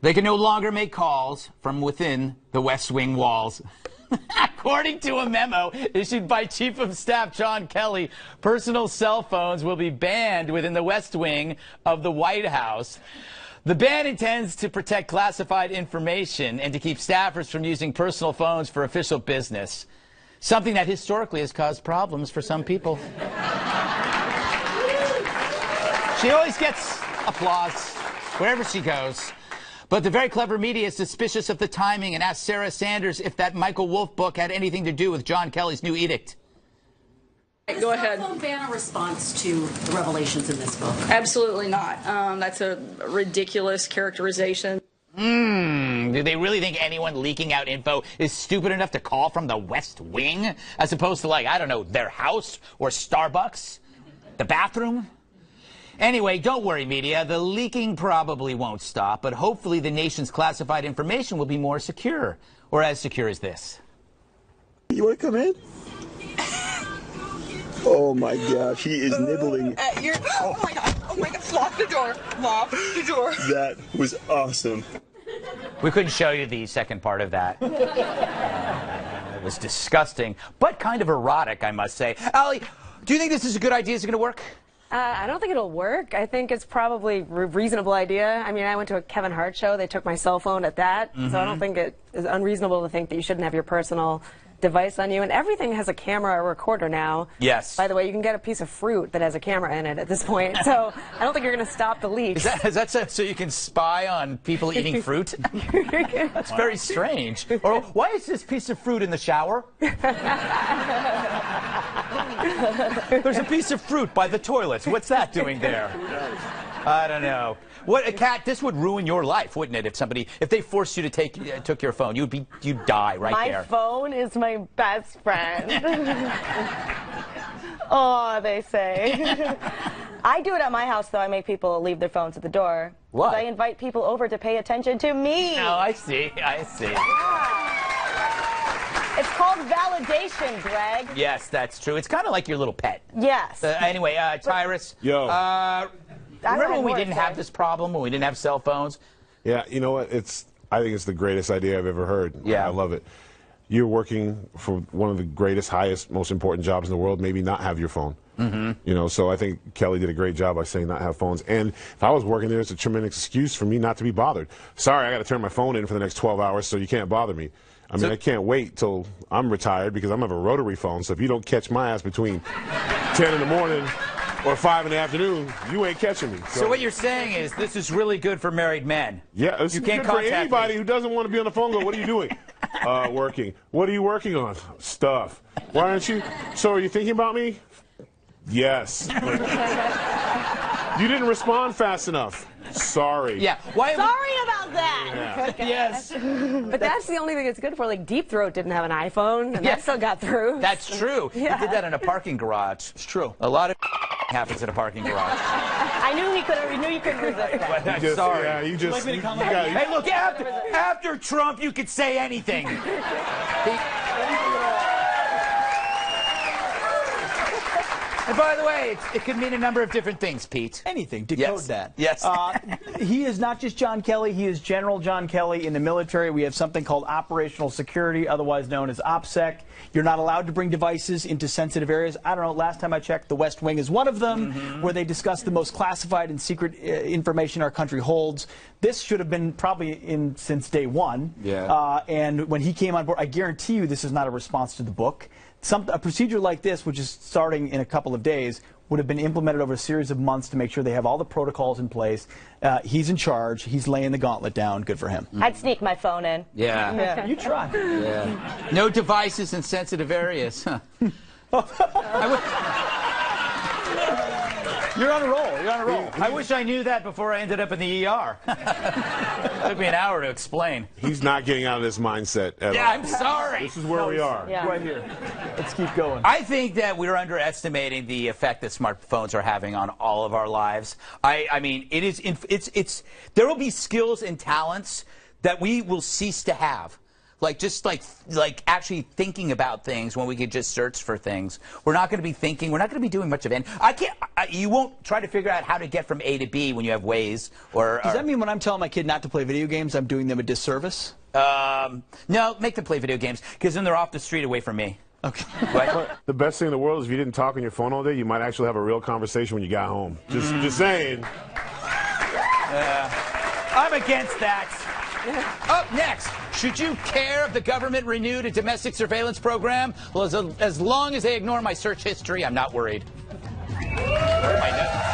They can no longer make calls from within the West Wing walls. According to a memo issued by Chief of Staff John Kelly, personal cell phones will be banned within the West Wing of the White House. The ban intends to protect classified information and to keep staffers from using personal phones for official business, something that historically has caused problems for some people. She always gets applause wherever she goes. But the very clever media is suspicious of the timing and asked Sarah Sanders if that Michael Wolff book had anything to do with John Kelly's new edict. Go ahead. Is the phone ban a response to the revelations in this book? Absolutely not. That's a ridiculous characterization. Do they really think anyone leaking out info is stupid enough to call from the West Wing, as opposed to, like, I don't know, their house or Starbucks? The bathroom? Anyway, don't worry, media. The leaking probably won't stop, but hopefully the nation's classified information will be more secure, or as secure as this. You want to come in? Oh my gosh, he is nibbling. Oh my god, lock the door, lock the door. That was awesome. We couldn't show you the second part of that. It was disgusting, but kind of erotic, I must say. Allie, do you think this is a good idea? Is it going to work? I don't think it'll work. I think it's probably a reasonable idea. I mean, I went to a Kevin Hart show. They took my cell phone at that. So I don't think it is unreasonable to think that you shouldn't have your personal device on you. And everything has a camera or recorder now. Yes. By the way, you can get a piece of fruit that has a camera in it at this point. So I don't think you're going to stop the leaks. Is that so you can spy on people eating fruit? That's very strange. Or why is this piece of fruit in the shower? There's a piece of fruit by the toilets. What's that doing there? I don't know. What, Kat, this would ruin your life, wouldn't it? If they forced you to took your phone, you'd die right there. My phone is my best friend. Oh, they say. I do it at my house, though. I make people leave their phones at the door. What? I invite people over to pay attention to me. Oh, I see. I see. Yeah. It's called validation, Greg. Yes, that's true. It's kind of like your little pet. Yes. Anyway, Tyrus. Yo. Remember when we didn't have this problem, when we didn't have cell phones? Yeah, you know what? I think it's the greatest idea I've ever heard. Yeah. I love it. You're working for one of the greatest, highest, most important jobs in the world, maybe not have your phone. You know, so I think Kelly did a great job by saying not have phones. And if I was working there, it's a tremendous excuse for me not to be bothered. Sorry, I got to turn my phone in for the next 12 hours, so you can't bother me. I mean, I can't wait till I'm retired because I'm going to have a rotary phone, so if you don't catch my ass between 10 in the morning or 5 in the afternoon, you ain't catching me. So what you're saying is this is really good for married men. Yeah, it's you can't good for contact anybody me. who doesn't want to be on the phone. Go, what are you doing? Working. What are you working on? Stuff. Why aren't you? So are you thinking about me? Yes. You didn't respond fast enough. Sorry. Yeah. Sorry about that. Yeah. Yes. But that's the only thing it's good for. Like, Deep Throat didn't have an iPhone, and that still got through. That's true. Yeah. He did that in a parking garage. It's true. A lot of happens in a parking garage. I knew he couldn't. We knew you couldn't resist that. I'm sorry. Yeah, you just. Hey, look, after Trump, you could say anything. And by the way, it could mean a number of different things, Pete. Anything. Decode that. Yes. He is not just John Kelly. He is General John Kelly in the military. We have something called operational security, otherwise known as OPSEC. You're not allowed to bring devices into sensitive areas. I don't know. Last time I checked, the West Wing is one of them, where they discuss the most classified and secret information our country holds. This should have been probably in since day one. Yeah. And when he came on board, I guarantee you this is not a response to the book. A procedure like this, which is starting in a couple of days, would have been implemented over a series of months to make sure they have all the protocols in place. He's in charge. He's laying the gauntlet down. Good for him. I'd sneak my phone in. Yeah. You try. Yeah. No devices in sensitive areas. Huh. You're on a roll. You're on a roll. I wish I knew that before I ended up in the ER. Took me an hour to explain. He's not getting out of this mindset at all. Yeah, I'm sorry. This is where we are. Yeah. Right here. Let's keep going. I think that we're underestimating the effect that smartphones are having on all of our lives. I mean, there will be skills and talents that we will cease to have. Like just like actually thinking about things when we could just search for things. We're not going to be thinking. We're not going to be doing much of it. You won't try to figure out how to get from A to B when you have Waze or. Does that mean when I'm telling my kid not to play video games, I'm doing them a disservice? No, make them play video games because then they're off the street away from me. Okay. Right? The best thing in the world is if you didn't talk on your phone all day, you might actually have a real conversation when you got home. Just saying. I'm against that. Up next, should you care if the government renewed a domestic surveillance program? Well, as long as they ignore my search history, I'm not worried. Where are my notes?